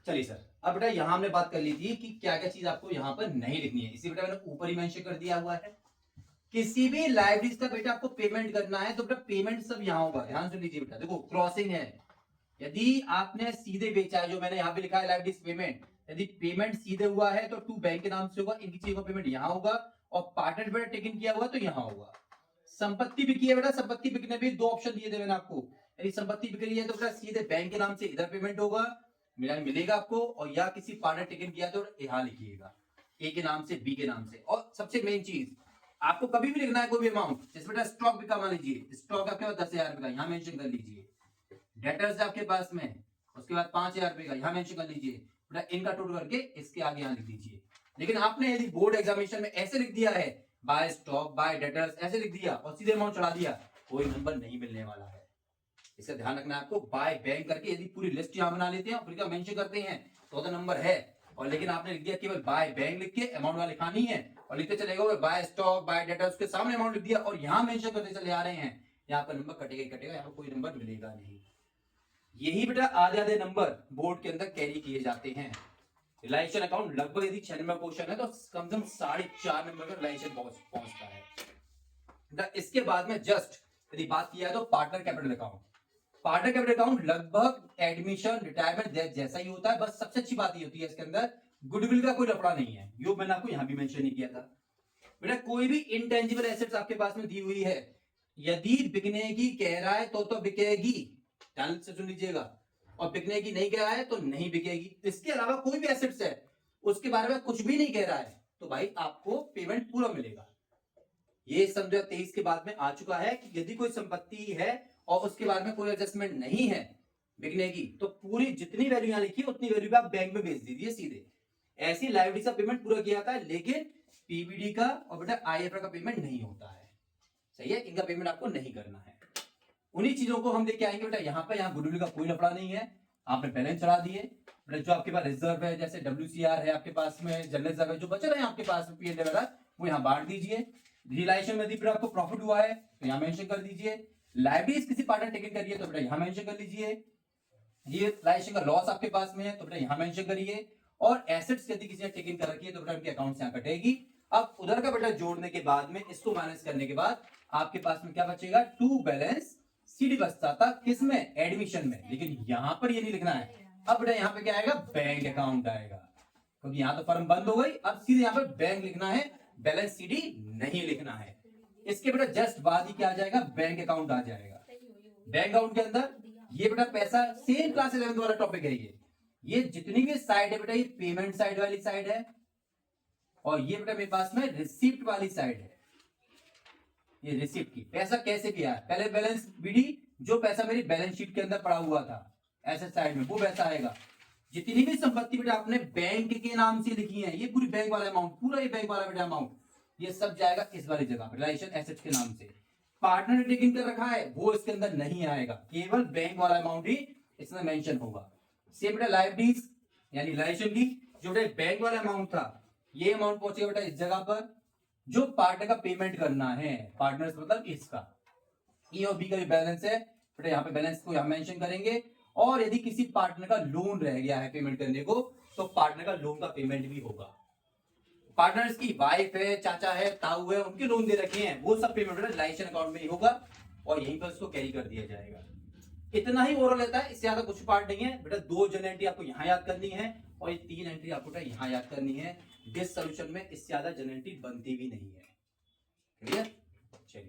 चलिए सर, अब बेटा यहाँ हमने बात कर ली थी कि क्या क्या चीज आपको यहाँ पर नहीं लिखनी है, इसी बेटा मैंने ऊपर ही मेंशन कर दिया हुआ है। किसी भी लाइब्रेरीज का बेटा आपको पेमेंट करना है तो बेटा पेमेंट सब यहाँ होगा, ध्यान से लीजिए बेटा। देखो क्रॉसिंग है, यदि आपने सीधे बेचा है, जो मैंने यहाँ पे लिखा है लाइब्रेरीज पेमेंट, यदि पेमेंट सीधे हुआ है तो टू बैंक के नाम से होगा, इनकी चीजों का पेमेंट यहाँ होगा, और पार्टनर बेटा टेकन किया हुआ तो यहाँ होगा। संपत्ति बिकी है बेटा, संपत्ति बिकने भी दो ऑप्शन दिए थे मैंने आपको, यदि संपत्ति बिक रही है तो बेटा सीधे बैंक के नाम से इधर पेमेंट होगा, मिलेगा आपको, और या किसी पार्टनर टेकन किया तो यहाँ लिखिएगा, ए के नाम से बी के नाम से। और सबसे मेन चीज आपको कभी भी लिखना है कोई भी अमाउंट, जैसे बेटा स्टॉक बिका, मान लीजिए स्टॉक आपके पास 10,000 रुपए का, यहाँ मेंशन कर लीजिए। डेटर्स आपके पास में, उसके बाद 5,000 रुपए का, यहाँ मेंशन कर लीजिए बेटा, इनका टोटल करके इसके आगे यहाँ लिख दीजिए। लेकिन आपने यदि बोर्ड एग्जामिनेशन में ऐसे लिख दिया है, बाय स्टॉक बाय डेटर्स ऐसे लिख दिया और सीधे अमाउंट चढ़ा दिया, कोई नंबर नहीं मिलने वाला है। इसका ध्यान रखना है आपको। बाय बैंक करके यदि पूरी लिस्ट यहाँ बना लेते हैं और फिर क्या मेंशन करते हैं तो नंबर है, और लेकिन आपने लिख दिया केवल बाय बैंक लिख के अमाउंट वाला लिखा नहीं है, और लिखते चले गए बाय स्टॉक बाय डेटा, उसके सामने अमाउंट लिख दिया और यहाँ मेंशन करते चले आ रहे हैं, यहाँ पर नंबर कटेगा ही कटेगा, यहाँ पर कोई नंबर मिलेगा नहीं। यही बेटा आधे आधे नंबर बोर्ड के अंदर कैरी किए जाते हैं। रिलायंस अकाउंट लगभग यदि 6 नंबर क्वेश्चन है तो कम से कम 4.5 नंबर का रिलायंस पहुंचता है। इसके बाद में जस्ट यदि बात किया तो partner capital account, partner capital account लगभग एडमिशन रिटायरमेंट जैसा ही होता है, बस सबसे अच्छी बात ये होती है इसके अंदर गुडविल का कोई लफड़ा नहीं है, यो मैंने आपको यहां भी मेंशन नहीं किया था। बेटा कोई भी इंटेंजिबल एसेट्स आपके पास में दी हुई है, यदि बिकने की कह रहा है तो बिकेगी, ध्यान से सुन लीजिएगा, और बिकने की नहीं कह रहा है तो नहीं बिकेगी। इसके अलावा कोई भी एसेट्स है उसके बारे में कुछ भी नहीं कह रहा है तो भाई आपको पेमेंट पूरा मिलेगा। ये सन 2023 के बाद में आ चुका है कि यदि कोई संपत्ति है और उसके बारे में कोई एडजस्टमेंट नहीं है बिकने की, तो पूरी जितनी वैल्यू यहां लिखी है उतनी वैल्यू पे आप बैंक में भेज दीजिए सीधे। ऐसी लाइबिलिटी का पेमेंट पूरा किया जाता है, लेकिन पीबीडी का और बेटा आईएफआर का पेमेंट नहीं होता है। सही है, इनका पेमेंट आपको नहीं करना है। उन्हीं चीजों को हम लेके आएंगे बेटा यहाँ पे। यहाँ गुडविल का कोई लफड़ा नहीं है, आपने बैलेंस चढ़ा दिए। बेटा जो आपके पास रिजर्व है, जैसे WCR है आपके पास में, जनरल रिजर्व है, जो बचे रहे आपके पास में पीएल वगैरह, वो यहाँ बांट दीजिए। रिलायंस में यदि आपको प्रॉफिट हुआ है तो यहाँ मेंशन कर दीजिए। लाइब्रेरीज किसी पार्टनर टेकन करिए तो बेटा यहाँ मेंशन कर लीजिए। ये लाइसेंस का लॉस आपके पास में है तो बेटा यहाँ मेंशन करिए। और एसेट्स यदि किसी ने टेकन कर रखी है तो बेटा उनके अकाउंट से यहाँ कटेगी। अब उधर का बेटा जोड़ने के बाद में, इसको माइनस करने के बाद आपके पास में क्या बचेगा, टू बैलेंस सीडी बचता था, किसमें, एडमिशन में, लेकिन यहां पर ये नहीं लिखना है। अब बेटा यहाँ पे क्या आएगा, बैंक अकाउंट आएगा, क्योंकि यहाँ तो फर्म बंद हो गई। अब सीधे यहाँ पे बैंक लिखना है, बैलेंस सीडी नहीं लिखना है। इसके बेटा जस्ट बाद ही क्या आ जाएगा, बैंक अकाउंट आ जाएगा। बैंक अकाउंट के अंदर ये बेटा पैसा, सेम क्लास 11 वाला टॉपिक है ये जितनी भी साइड है बेटा, ये पेमेंट साइड वाली साइड है, और ये बेटा मेरे पास में रिसिप्ट वाली साइड है। ये रिसिप्ट की पैसा कैसे किया है, पहले बैलेंस बीडी, जो पैसा मेरी बैलेंस शीट के अंदर पड़ा हुआ था ऐसे साइड में, वो पैसा आएगा। जितनी भी संपत्ति बेटा आपने बैंक के नाम से लिखी है, ये पूरी बैंक वाला अमाउंट, पूरा ये बैंक वाला बेटा अमाउंट, ये सब जाएगा इस वाली जगह, रिलायंस एसेट्स के नाम से। पार्टनर ने टेकन कर रखा है वो इसके अंदर नहीं आएगा, केवल बैंक वाला अमाउंट ही इसमें मेंशन होगा। सेम बेटा लाइबिलिटीज यानी रिलायंस की जो बेटा बैंक वाला अमाउंट था, ये अमाउंट पहुंचेगा बेटा इस जगह पर। जो पार्टनर का पेमेंट करना है, पार्टनर्स मतलब इसका, ई और बी का भी बैलेंस है बेटा, यहाँ पे बैलेंस को यहाँ मेंशन करेंगे। और यदि किसी पार्टनर का लोन रह गया है पेमेंट करने को, तो पार्टनर का लोन का पेमेंट भी होगा। पार्टनर्स की वाइफ है, चाचा है, ताऊ है, उनके लोन दे रखे हैं, वो सब पेमेंट रिलायंस अकाउंट में ही होगा और यहीं पर उसको कैरी कर दिया जाएगा। इतना ही ओवरऑल रहता है, इससे ज्यादा कुछ पार्ट नहीं है बेटा। 2 जनरल एंट्री आपको यहाँ याद करनी है और ये 3 एंट्री आपको यहाँ याद करनी है। डिस सोल्यूशन में इससे ज्यादा जनरल एंट्री बनती भी नहीं है। क्लियर?